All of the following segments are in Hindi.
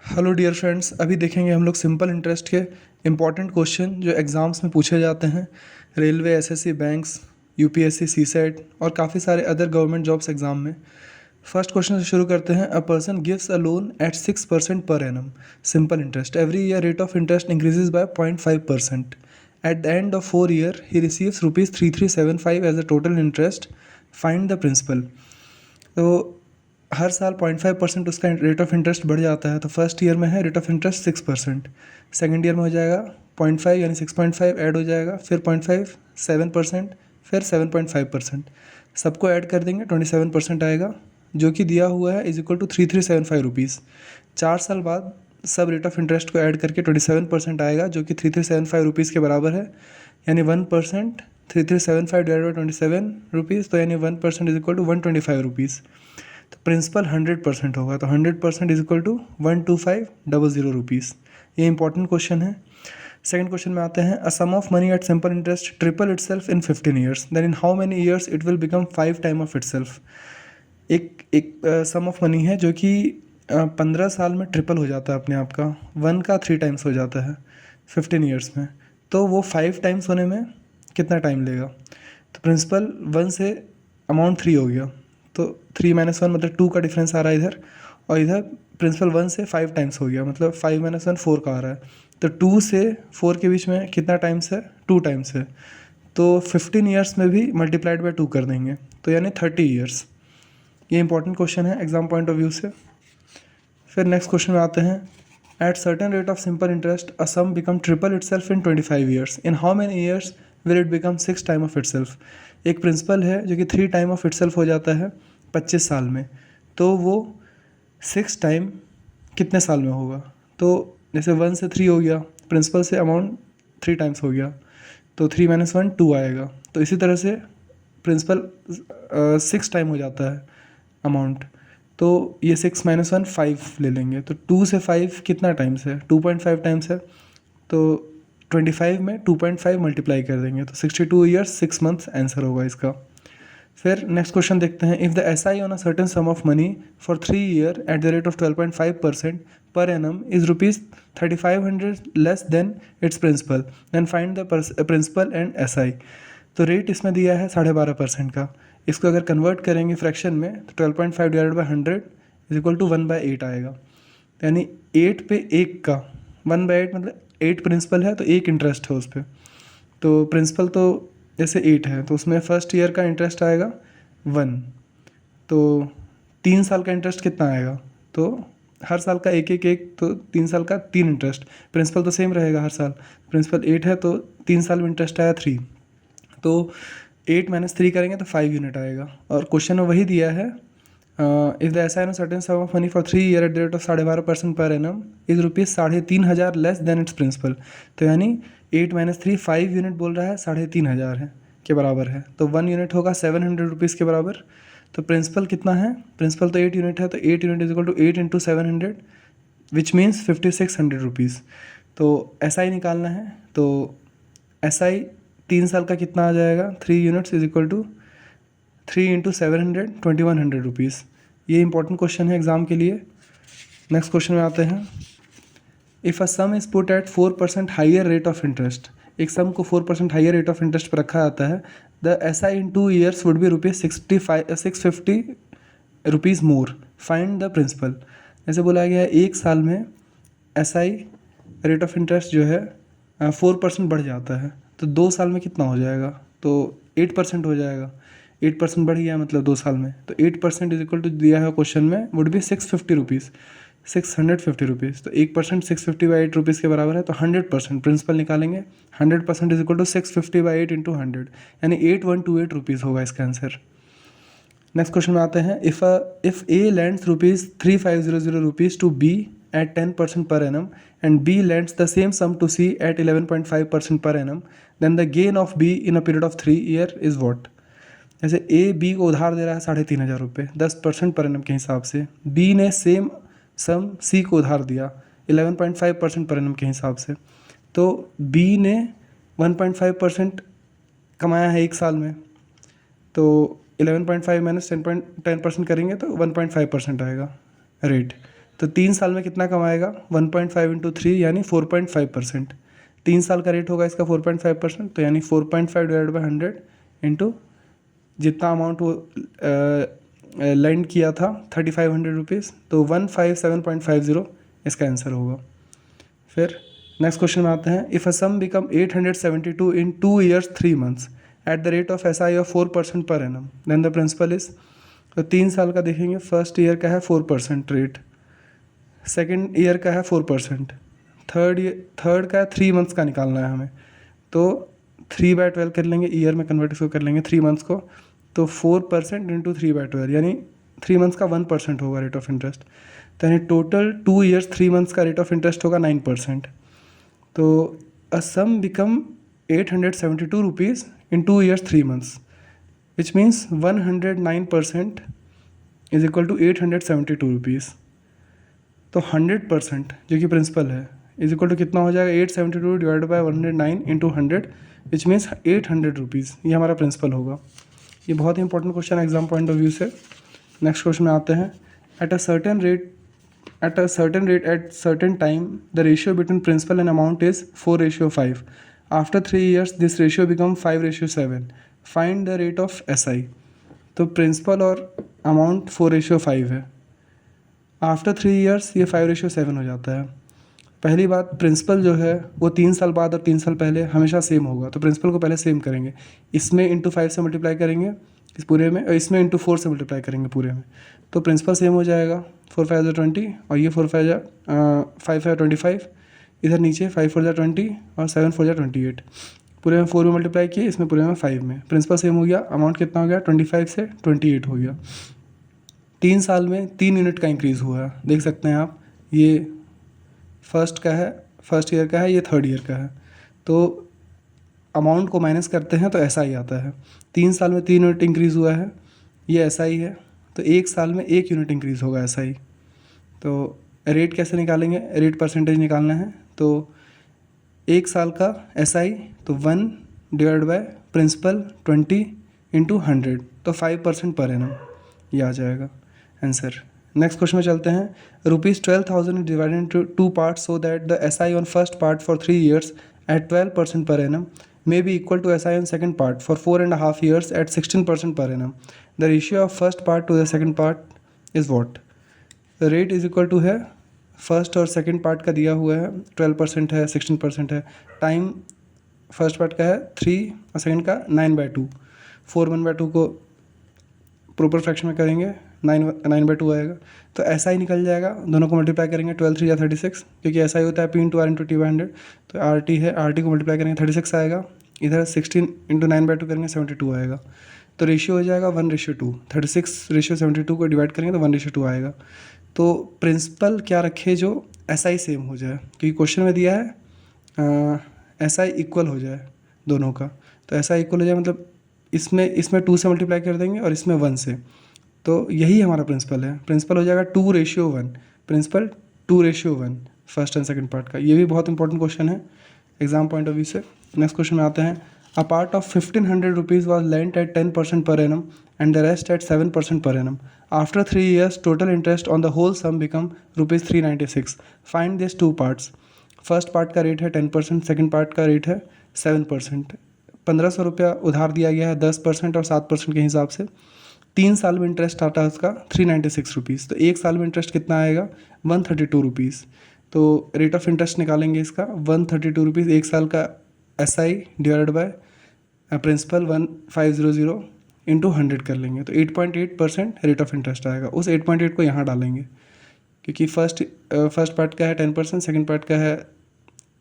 हेलो डियर फ्रेंड्स, अभी देखेंगे हम लोग सिंपल इंटरेस्ट के इम्पॉर्टेंट क्वेश्चन जो एग्ज़ाम्स में पूछे जाते हैं। Railway, SSC, banks, UPSC, CSAT और काफ़ी सारे अदर गवर्नमेंट जॉब्स एग्ज़ाम में। फर्स्ट क्वेश्चन से शुरू करते हैं। A person gives a loan at 6% per annum simple interest. Every year rate of interest increases by 0.5%। At the end of 4 year he receives ₹3375 as a total interest. Find the principal. तो हर साल 0.5% उसका रेट ऑफ इंटरेस्ट बढ़ जाता है। तो फर्स्ट ईयर में है rate of interest 6%, second year में हो जाएगा 0.5 यानी 6.5 ऐड हो जाएगा, फिर 0.5 7%, फिर 7.5%। सबको ऐड कर देंगे 27% आएगा, जो कि दिया हुआ है इज इक्वल टू 3375 रुपीज़। 4 साल बाद सब रेट ऑफ इंटरेस्ट को ऐड करके 27% आएगा, जो कि 3375 रुपीज़ के बराबर है। यानी 1%, 3375 डिवाइड बाई 27 रुपीज़, तो यानी 1% इज इक्वल टू 125 रुपीज़। तो प्रिंसिपल 100% होगा, तो 100% इज इक्वल टू 12500 रुपीज़। ये इंपॉर्टेंट क्वेश्चन है। सेकंड क्वेश्चन में आते हैं। A sum of money at simple interest triple itself in 15 years, then in how many years it will become 5 time of itself. एक सम ऑफ मनी है जो कि 15 साल में ट्रिपल हो जाता है अपने आप का, 1 का 3 टाइम्स हो जाता है 15 ईयर्स में। तो वो 5 टाइम्स होने में कितना टाइम लेगा? तो प्रिंसिपल 1 से अमाउंट 3 हो गया, तो 3 - 1 मतलब 2 का डिफरेंस आ रहा है इधर, और इधर प्रिंसिपल 1 से 5 टाइम्स हो गया, मतलब 5 - 1 4 का आ रहा है। तो 2 से 4 के बीच में कितना टाइम्स है? 2 टाइम्स है। तो 15 ईयर्स में भी मल्टीप्लाइड बाय 2 कर देंगे, तो यानी 30 ईयर्स। ये इंपॉर्टेंट क्वेश्चन है एग्जाम पॉइंट ऑफ व्यू से। फिर नेक्स्ट क्वेश्चन में आते हैं। At certain rate of simple interest a sum become triple itself in 25 years, in how many years will it become 6 time of itself. एक प्रिंसिपल है जो कि 3 टाइम ऑफ इटसेल्फ हो जाता है 25 साल में, तो वो 6 टाइम कितने साल में होगा? तो जैसे 1 से 3 हो गया, प्रिंसिपल से अमाउंट 3 टाइम्स हो गया, तो 3 - 1 2 आएगा। तो इसी तरह से प्रिंसिपल 6 टाइम हो जाता है अमाउंट, तो ये 6 - 1 5 ले लेंगे। तो 2 से 5 कितना टाइम्स है? 2.5 टाइम्स है। तो 25 में 2.5 मल्टीप्लाई कर देंगे, तो 62 ईयर्स 6 मंथ्स आंसर होगा इसका। फिर नेक्स्ट क्वेश्चन देखते हैं। If the S I on a certain sum of money for 3 year at the rate of 12.5% per annum is ₹3500 less than its principal, then find the principal and S I. तो रेट इसमें दिया है 12.5% का। इसको अगर कन्वर्ट करेंगे फ्रैक्शन में, तो 12.5 divided by 100 is equal to 1/8 आएगा। यानी 8 पे 1 का 1/8 मतलब 8 प्रिंसिपल है तो 1 इंटरेस्ट है उस पर। तो प्रिंसिपल तो जैसे 8 है, तो उसमें फर्स्ट ईयर का इंटरेस्ट आएगा 1। तो 3 साल का इंटरेस्ट कितना आएगा? तो हर साल का एक एक एक, तो 3 साल का 3 इंटरेस्ट। प्रिंसिपल तो सेम रहेगा हर साल। प्रिंसिपल 8 है तो 3 साल में इंटरेस्ट आया 3, तो 8 - 3 करेंगे तो 5 यूनिट आएगा। और क्वेश्चन में वही दिया है। If the S I no certain sum of money for 3 year at the rate of 12.5% per annum is ₹3500 less than its principal. तो यानी 8 - 3 5 यूनिट बोल रहा है, 3500 है के बराबर है, तो 1 यूनिट होगा 700 रुपीज़ के बराबर। तो प्रिंसिपल कितना है? प्रिंसिपल तो 8 यूनिट है, तो 8 unit is equal to 8 into 700 which means 5600 rupees. तो एस आई निकालना है, तो एस आई 3 साल का कितना आ जाएगा? 3 units is equal to 3 into 700 2100 rupees. ये इंपॉर्टेंट क्वेश्चन है एग्जाम के लिए। नेक्स्ट क्वेश्चन में आते हैं। If a sum is put at 4% higher rate of interest, एक सम को 4% हाइयर रेट ऑफ इंटरेस्ट पर रखा जाता है। The S I in 2 years would be ₹650 rupees more, find the principal. जैसे बोला गया है 1 साल में S I rate of interest जो है 4% बढ़ जाता है, तो 2 साल में कितना हो जाएगा? तो 8% हो जाएगा। 8% बढ़ गया मतलब 2 साल में, तो 8% इज इक्वल टू दिया है क्वेश्चन में वुड बी 650 रुपीज़, 650 रुपीज़। तो 1% 650/8 रुपीज़ के बराबर है, तो 100% प्रिंसिपल निकालेंगे। 100% इज इक्वल टू 650/8 इंटू 100, यानी 8128 रुपीज़ होगा इसका आंसर। नेक्स्ट क्वेश्चन में आते हैं। If A lends ₹3500 rupees to B at 10% per annum and B lends the same sum to C at 11.5% per annum, then the gain of B in a period of 3 year is what. जैसे ए बी को उधार दे रहा है 3500 रुपये 10% पर एनम के हिसाब से, बी ने सेम सम सी को उधार दिया 11.5% पर एनम के हिसाब से। तो बी ने 1.5% कमाया है 1 साल में, तो 11.5 - 10% करेंगे तो 1.5% आएगा रेट। तो 3 साल में कितना कमाएगा, 1.5 इंटू 3 यानी 4.5%। 3 साल का रेट होगा इसका 4.5%, तो यानी 4.5 डिवाइड बाई 100 इंटू जितना अमाउंट वो लेंड किया था 3500 रुपीज़, तो 157.50 इसका आंसर होगा। फिर नेक्स्ट क्वेश्चन में आते हैं, if a sum become 872 in 2 years 3 months at the rate of SI of 4% per annum then the principal is. तो 3 साल का देखेंगे, फर्स्ट ईयर का है 4% रेट, सेकेंड ईयर का है 4%, थर्ड का है 3 months का निकालना है हमें, तो 3/12 कर लेंगे, ईयर में कन्वर्ट इसको कर लेंगे 3 months को, तो 4% इंटू 3/12 यानी 3 months का 1% होगा रेट ऑफ इंटरेस्ट, तो यानी टोटल 2 years 3 months का रेट ऑफ इंटरेस्ट होगा 9%। तो a sum become 872 rupees in 2 years 3 months which means 109% is equal to 872 rupees. तो 100% जो कि प्रिंसिपल है इज इक्वल टू कितना हो जाएगा, 872 divide by 109 into 100 which means 800 rupees, ये हमारा प्रिंसिपल होगा। ये बहुत ही इंपॉर्टेंट क्वेश्चन है एग्जाम पॉइंट ऑफ व्यू से। नेक्स्ट क्वेश्चन में आते हैं, at a certain rate at certain time the ratio between principal and amount is 4:5. After 3 years this ratio becomes 5:7. Find the rate of SI। तो प्रिंसिपल और अमाउंट 4:5 है, आफ्टर 3 years ये 5:7 हो जाता है। पहली बात, प्रिंसिपल जो है वो 3 साल बाद और 3 साल पहले हमेशा सेम होगा, तो प्रिंसिपल को पहले सेम करेंगे, इसमें इंटू 5 से मल्टीप्लाई करेंगे इस पूरे में, और इसमें इंटू 4 से मल्टीप्लाई करेंगे पूरे में, तो प्रिंसिपल सेम हो जाएगा, 4 5 जा 20 और ये 4 5 जा 5 5 25, इधर नीचे 5 4 जा 20 और 7 4 जा 28, पूरे में 4 में मल्टीप्लाई किए, इसमें पूरे में 5 में, प्रिंसिपल सेम हो गया, अमाउंट कितना हो गया 25 से 28 हो गया। 3 साल में 3 यूनिट का इंक्रीज़ हुआ है, देख सकते हैं आप, ये फर्स्ट ईयर का है, ये थर्ड ईयर का है, तो अमाउंट को माइनस करते हैं तो ऐसा ही आता है। 3 साल में 3 यूनिट इंक्रीज़ हुआ है, ये ऐसा ही है, तो 1 साल में 1 यूनिट इंक्रीज़ होगा ऐसा ही। तो रेट कैसे निकालेंगे, रेट परसेंटेज निकालना है, तो 1 साल का SI तो 1 डिवाइड बाय प्रिंसिपल 20 इंटू 100, तो 5% पर एनम, ये आ जाएगा आंसर। नेक्स्ट क्वेश्चन में चलते हैं, ₹12,000 divided into 2 parts so that the SI on first part for 3 years at 12% per annum may be equal to SI on second part for 4.5 years at 16% per annum. The ratio of first part to the second part is what? The rate is equal to है, फर्स्ट और सेकंड पार्ट का दिया हुआ है, 12% है, 16% है, टाइम फर्स्ट पार्ट का है 3 और सेकंड का 9/2, 4 1/2 को प्रॉपर फ्रैक्शन में करेंगे 9/2 आएगा, तो ऐसा ही निकल जाएगा, दोनों को मल्टीप्लाई करेंगे 12 3 या 36, क्योंकि ऐसा ही होता है P into R into T/100, तो RT है, RT को मल्टीप्लाई करेंगे 36 आएगा, इधर 16 इंटू 9/2 करेंगे 72 आएगा, तो रेशियो हो जाएगा 1:2, 36:72 को डिवाइड करेंगे तो 1:2 आएगा। तो प्रिंसिपल क्या रखे जो SI सेम हो जाए, क्योंकि क्वेश्चन में दिया है SI इक्वल हो जाए दोनों का, तो SI इक्वल हो जाए मतलब इसमें 2 से मल्टीप्लाई कर देंगे और इसमें 1 से, तो यही हमारा प्रिंसिपल है। प्रिंसिपल हो जाएगा 2:1, principal 2:1 first and second part का। ये भी बहुत इंपॉर्टेंट क्वेश्चन है एग्जाम पॉइंट ऑफ व्यू से। नेक्स्ट क्वेश्चन में आते हैं, a part of 1500 rupees was lent at 10% per annum and the rest at 7% per annum. After 3 years total interest on the whole sum become ₹396। Find this 2 parts. First part का रेट है 10%, सेकंड पार्ट का रेट है 7%। 1500 रुपया उधार दिया गया है 10% और 7% के हिसाब से। 3 साल में इंटरेस्ट आता है उसका 396 रुपीज़, तो 1 साल में इंटरेस्ट कितना आएगा 132 रुपीज़। तो रेट ऑफ इंटरेस्ट निकालेंगे इसका 132 रुपीज़, 1 साल का SI divide by principal 1500 into 100 कर लेंगे, तो 8.8% रेट ऑफ इंटरेस्ट आएगा। उस 8.8 को यहाँ डालेंगे, क्योंकि फर्स्ट पार्ट का है 10%, सेकंड पार्ट का है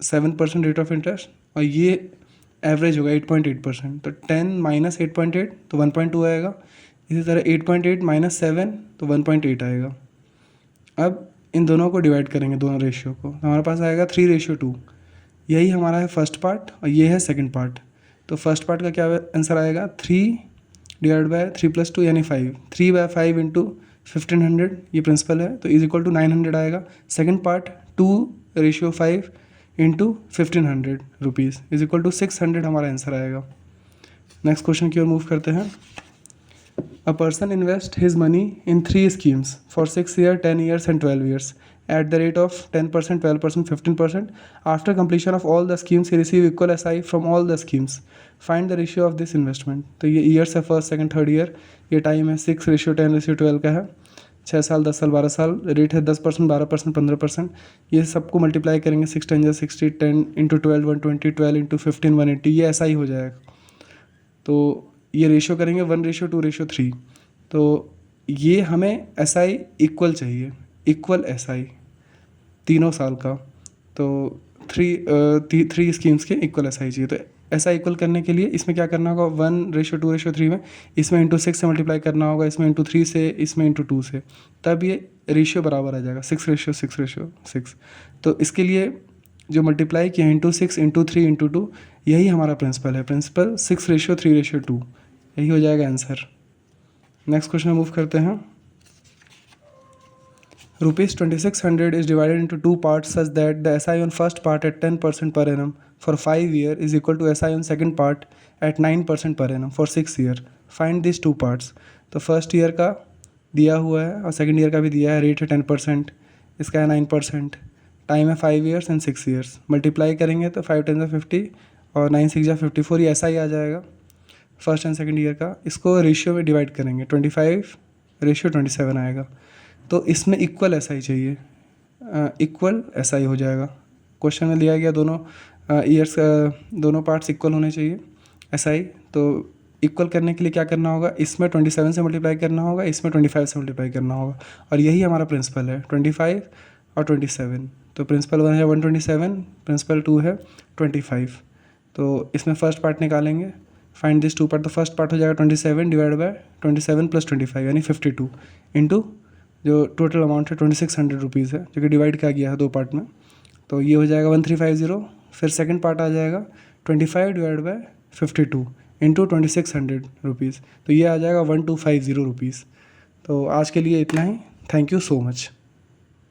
7% रेट ऑफ इंटरेस्ट, और ये एवरेज होगा 8.8%, तो 10 माइनस 8.8 तो 1.2 आएगा। इसी तरह 8.8 माइनस 7 तो 1.8 आएगा। अब इन दोनों को डिवाइड करेंगे, दोनों रेशियो को, तो हमारे पास आएगा 3:2। यही हमारा है फर्स्ट पार्ट और ये है सेकंड पार्ट। तो फर्स्ट पार्ट का क्या आंसर आएगा 3 डिवाइड बाय 3 + 2 यानी 5, 3/5 इंटू 1500 ये प्रिंसिपल है, तो इज इक्वल टू 900 आएगा। Second part 2:5 into 1500 rupees is equal to 600 हमारा आंसर आएगा। नेक्स्ट क्वेश्चन की ओर मूव करते हैं। A person invests his money in 3 schemes for 6 years, 10 years and 12 years at the rate of 10%, 12%, 15%. After completion of all the schemes, he receive equal SI from all the schemes. Find the ratio of this investment. तो ये ईयर्स है, फर्स्ट सेकंड थर्ड ईयर, ये टाइम है 6:10:12 का है, 6 साल 10 साल 12 साल, रेट है 10%, 12%, 15%। ये सबको मल्टीप्लाई करेंगे, 6 10 60, 10 इंटू 12 120, 12 इंटू 15 180, ये ऐसा ही हो जाएगा। तो ये रेशियो करेंगे 1:2:3। तो ये हमें SI इक्वल चाहिए, इक्वल SI तीनों साल का। तो थ्री स्कीम्स के इक्वल SI चाहिए। तो SI इक्वल करने के लिए इसमें क्या करना होगा, 1:2:3 में इसमें इंटू 6 से मल्टीप्लाई करना होगा, इसमें इंटू 3 से, इसमें इंटू 2 से, तब ये रेशियो बराबर आ जाएगा 6:6:6। तो इसके लिए जो मल्टीप्लाई किया इंटू 6 इंटू 3 इंटू 2, यही हमारा प्रिंसिपल है। प्रिंसिपल 6:3:2, यही हो जाएगा आंसर। नेक्स्ट क्वेश्चन मूव करते हैं। ₹2600 is divided into 2 parts such that the SI on first part at 10% per annum for 5 years is equal to SI on second part at 9% per annum for 6 years. Find these 2 parts. तो फर्स्ट ईयर का दिया हुआ है और सेकंड ईयर का भी दिया है, रेट है 10%, इसका है 9%, टाइम है 5 years and 6 years। मल्टीप्लाई करेंगे तो 5 10 50 और 9 6 54, ये ऐसा ही आ जाएगा फर्स्ट एंड सेकंड ईयर का। इसको रेशियो में डिवाइड करेंगे, 25:27 आएगा। तो इसमें इक्वल SI चाहिए, इक्वल SI हो जाएगा। क्वेश्चन में दिया गया दोनों ईयर्स दोनों पार्ट्स इक्वल होने चाहिए SI। तो इक्वल करने के लिए क्या करना होगा, इसमें 27 से मल्टीप्लाई करना होगा, इसमें 25 से मल्टीप्लाई करना होगा, और यही हमारा प्रिंसिपल है, 25 और 27। तो प्रिंसिपल 1 है 127, प्रिंसिपल 2 है 25। तो इसमें फर्स्ट पार्ट निकालेंगे, फाइंड दिस 2 पार्ट। तो फर्स्ट पार्ट हो जाएगा 27 डिवाइड बाय 27 + 25 यानी 52 इंटू जो टोटल अमाउंट है 2600 रुपीज़ है, जो कि डिवाइड किया गया है 2 पार्ट में। तो ये हो जाएगा 1350। फिर सेकंड पार्ट आ जाएगा 25 डिवाइड बाय 52 इंटू 2600 रुपीज़, तो ये आ जाएगा 1250 रुपीज़। तो आज के लिए इतना ही। Thank you so much.